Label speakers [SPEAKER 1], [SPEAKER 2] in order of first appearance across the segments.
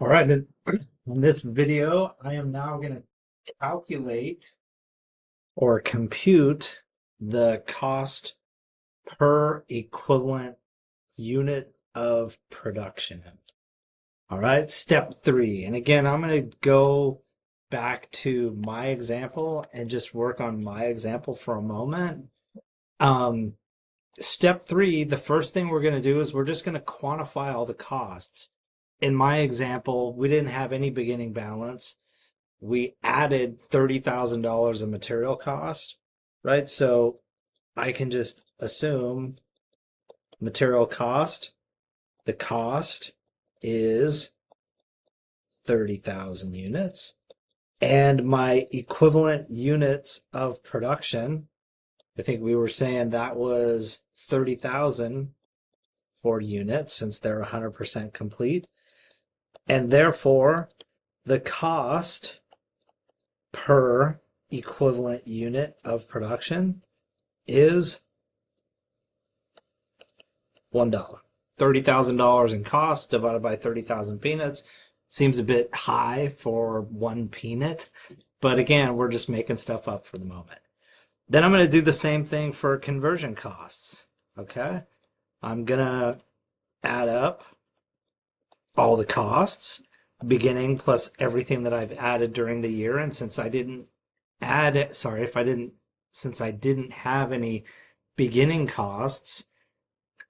[SPEAKER 1] All right, in this video, I am now going to calculate or compute the cost per equivalent unit of production. All right, step 3. And again, I'm going to go back to my example and just work on my example for a moment. Step 3, the first thing we're going to do is we're just going to quantify all the costs. In my example, we didn't have any beginning balance. We added $30,000 of material cost, right? So I can just assume material cost, the cost is 30,000 units, and my equivalent units of production, I think we were saying that was 30,000 for units since they're 100% complete. And therefore, the cost per equivalent unit of production is $1. $30,000 in cost divided by 30,000 peanuts seems a bit high for one peanut, but again, we're just making stuff up for the moment. Then I'm going to do the same thing for conversion costs. Okay, I'm going to add up all the costs, beginning plus everything that I've added during the year. And since I didn't add it, since I didn't have any beginning costs,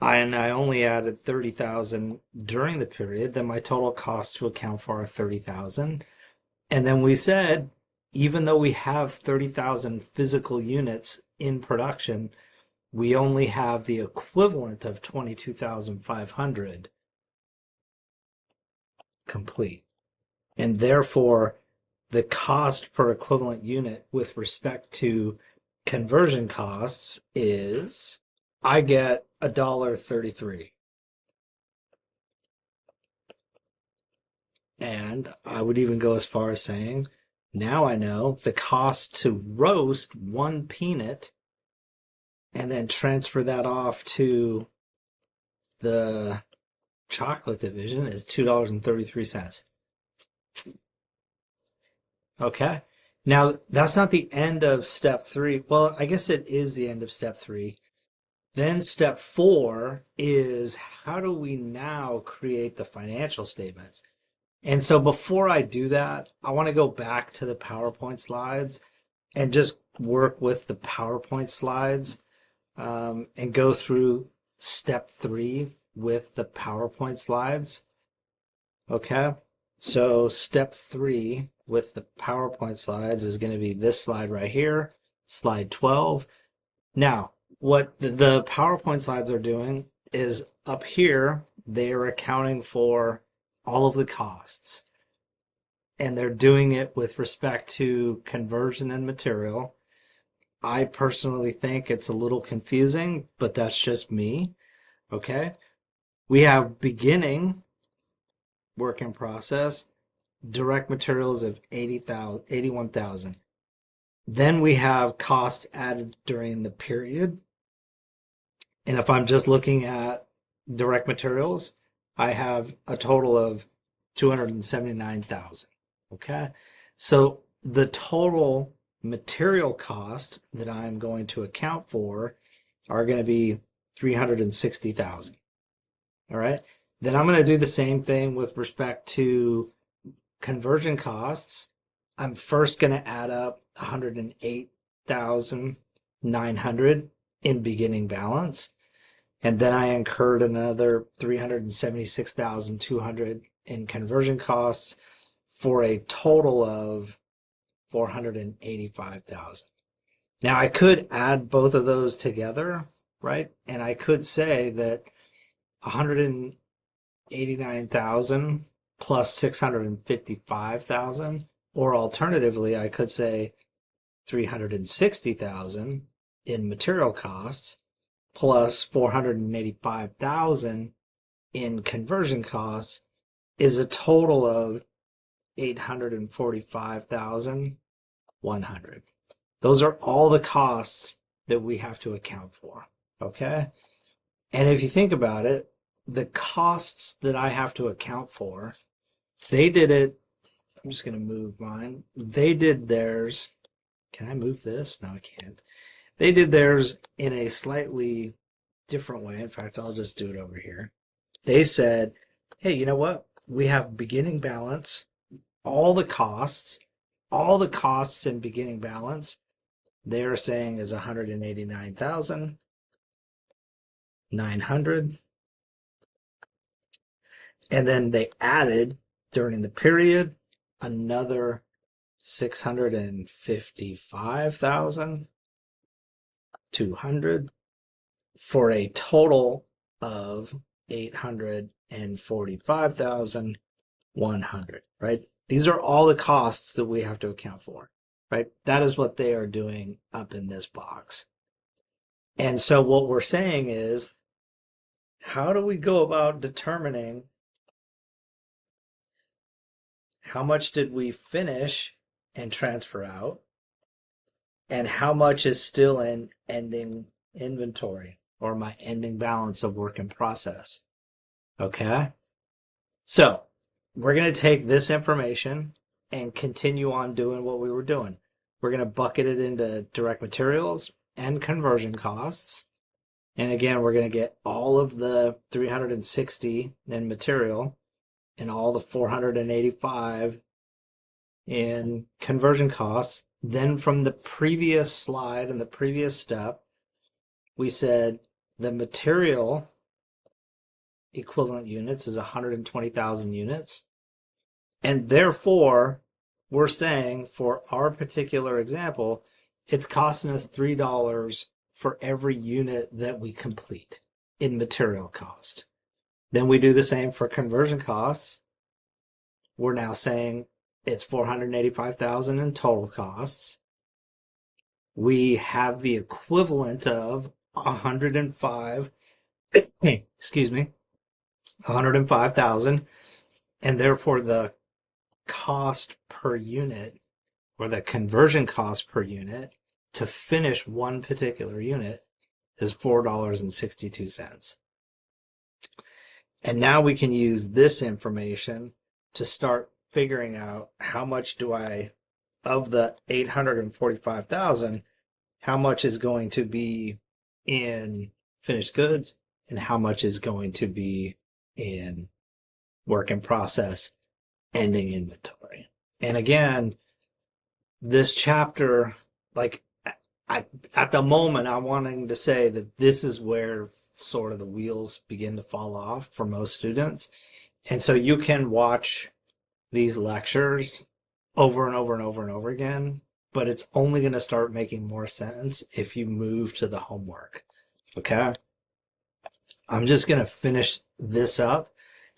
[SPEAKER 1] and I only added 30,000 during the period, then my total cost to account for are 30,000. And then we said, even though we have 30,000 physical units in production, we only have the equivalent of 22,500 complete. And therefore, the cost per equivalent unit with respect to conversion costs is, I get $1.33. And I would even go as far as saying, now I know the cost to roast one peanut and then transfer that off to the chocolate division is $2.33. Okay. Now, that's not the end of step 3. Well, I guess it is the end of step 3. Then step 4 is, how do we now create the financial statements? And so before I do that, I want to go back to the PowerPoint slides and just work with the PowerPoint slides and go through step 3 with the PowerPoint slides. Okay. So step 3 with the PowerPoint slides is going to be this slide right here, slide 12. Now, what the PowerPoint slides are doing is up here, they are accounting for all of the costs. And they're doing it with respect to conversion and material. I personally think it's a little confusing, but that's just me. Okay. We have beginning work in process, direct materials of 81,000. Then we have cost added during the period. And if I'm just looking at direct materials, I have a total of 279,000. Okay. So the total material cost that I'm going to account for are going to be 360,000. All right. Then I'm going to do the same thing with respect to conversion costs. I'm first going to add up 108,900 in beginning balance. And then I incurred another 376,200 in conversion costs for a total of 485,000. Now I could add both of those together, right? And I could say that 189,000 plus 655,000, or alternatively, I could say 360,000 in material costs plus 485,000 in conversion costs is a total of 845,100. Those are all the costs that we have to account for. Okay. And if you think about it, the costs that I have to account for They did it. I'm just going to move mine. They did theirs. Can I move this? No, I can't. They did theirs in a slightly different way. In fact, I'll just do it over here. They said, hey, you know what? We have beginning balance, all the costs in beginning balance, they're saying is 189,900. And then they added during the period another 655,200 for a total of 845,100, right? These are all the costs that we have to account for, right? That is what they are doing up in this box. And so what we're saying is, how do we go about determining how much did we finish and transfer out, and how much is still in ending inventory or my ending balance of work in process? Okay. So we're going to take this information and continue on doing what we were doing. We're going to bucket it into direct materials and conversion costs. And again, we're going to get all of the 360 in material and all the 485 in conversion costs. Then from the previous slide and the previous step, we said the material equivalent units is 120,000 units. And therefore, we're saying for our particular example, it's costing us $3 for every unit that we complete in material cost. Then we do the same for conversion costs. We're now saying it's 485,000 in total costs. We have the equivalent of 105, excuse me, 105,000, and therefore the cost per unit or the conversion cost per unit to finish one particular unit is $4.62. And now we can use this information to start figuring out how much do I, of the 845,000, how much is going to be in finished goods and how much is going to be in work in process ending inventory. And again, this chapter, like at the moment, I'm wanting to say that this is where sort of the wheels begin to fall off for most students. And so you can watch these lectures over and over and over and over again, but it's only going to start making more sense if you move to the homework. Okay? I'm just going to finish this up,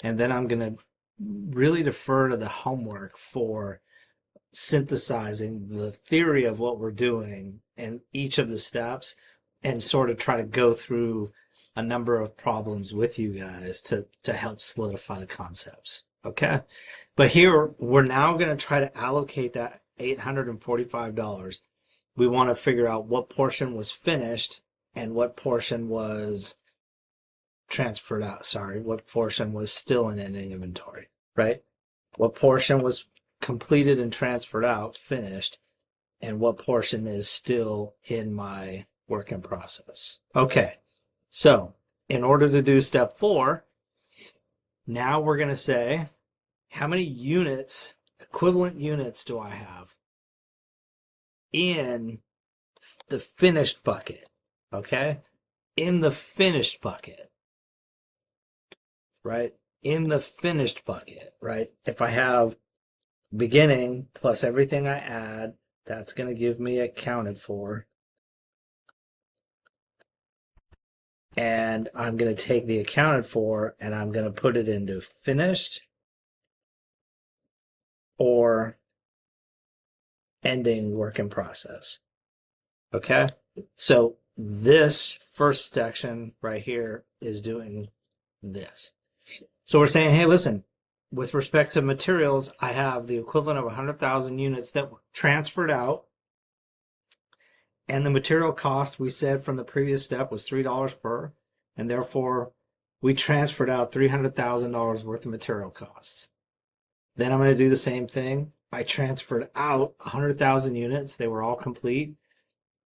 [SPEAKER 1] and then I'm going to really defer to the homework for synthesizing the theory of what we're doing and each of the steps, and sort of try to go through a number of problems with you guys to help solidify the concepts. Okay? But here, we're now going to try to allocate that $845. We want to figure out what portion was finished and what portion was transferred out. Sorry, what portion was still in ending inventory, right? What portion was completed and transferred out, finished, and what portion is still in my work in process. Okay, so in order to do step 4, now we're going to say, how many units, equivalent units, do I have in the finished bucket? Okay, in the finished bucket, right? In the finished bucket, right? If I have beginning plus everything I add, that's going to give me accounted for. And I'm going to take the accounted for and I'm going to put it into finished or ending work in process. Okay? So this first section right here is doing this. So we're saying, hey, listen, with respect to materials, I have the equivalent of 100,000 units that were transferred out. And the material cost we said from the previous step was $3 per, and therefore we transferred out $300,000 worth of material costs. Then I'm going to do the same thing. I transferred out 100,000 units. They were all complete.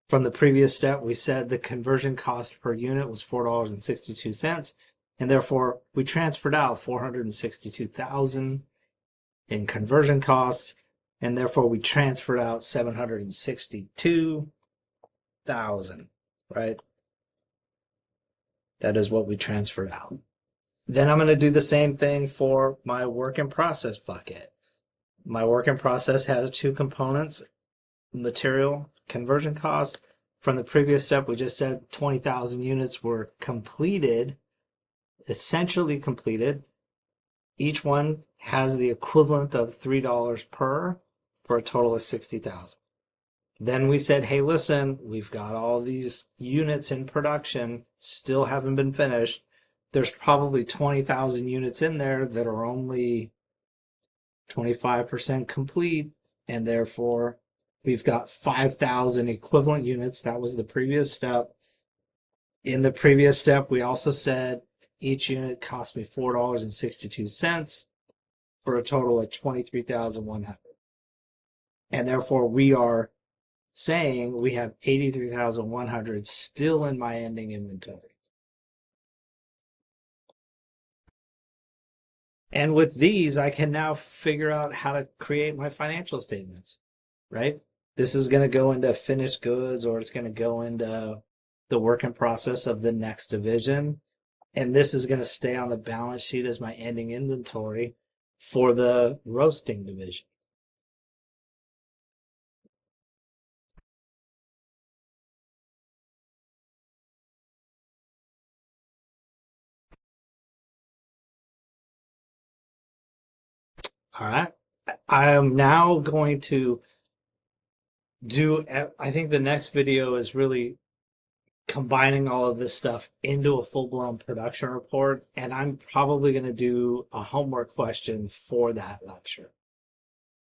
[SPEAKER 1] From the previous step, we said the conversion cost per unit was $4.62, and therefore we transferred out 462,000 in conversion costs, and therefore we transferred out 762,000, right? That is what we transferred out. Then I'm going to do the same thing for my work in process bucket. My work in process has two components: material conversion cost. From the previous step, we just said 20,000 units were completed, essentially completed. Each one has the equivalent of $3 per, for a total of 60,000. Then we said, hey, listen, we've got all these units in production, still haven't been finished. There's probably 20,000 units in there that are only 25% complete, and therefore we've got 5,000 equivalent units. That was the previous step. In the previous step, we also said each unit cost me $4.62 for a total of 23,100. And therefore we are saying we have 83,100 still in my ending inventory. And with these, I can now figure out how to create my financial statements, right? This is going to go into finished goods, or it's going to go into the work in process of the next division. And this is going to stay on the balance sheet as my ending inventory for the roasting division. All right. I am now going to do, I think the next video is really combining all of this stuff into a full-blown production report, and I'm probably going to do a homework question for that lecture.